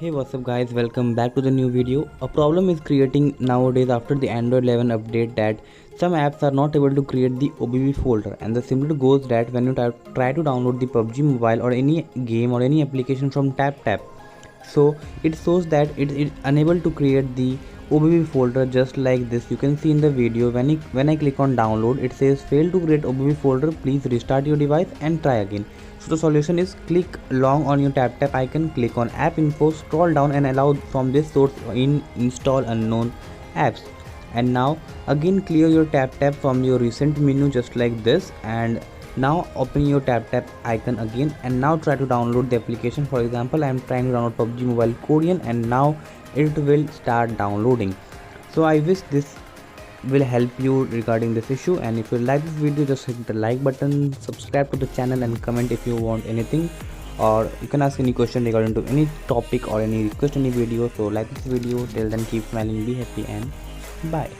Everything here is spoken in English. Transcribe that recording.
Hey, what's up guys, welcome back to the new video. A problem is creating nowadays after the Android 11 update that some apps are not able to create the OBB folder, and the simple goes that when you try to download the PUBG mobile or any game or any application from TapTap, so it shows that it unable to create the OBB folder just like this. You can see in the video when I click on download, it says fail to create OBB folder, please restart your device and try again. So the solution is click long on your tap icon, click on app info, scroll down and allow from this source in install unknown apps. And now again clear your tap from your recent menu just like this, and now open your tap icon again and now try to download the application. For example, I am trying to download PUBG Mobile Korean and now it will start downloading. So I wish this will help you regarding this issue, and if you like this video just hit the like button, subscribe to the channel and comment if you want anything, or you can ask any question regarding to any topic or any request any video. So like this video. Till then, keep smiling, be happy, and bye.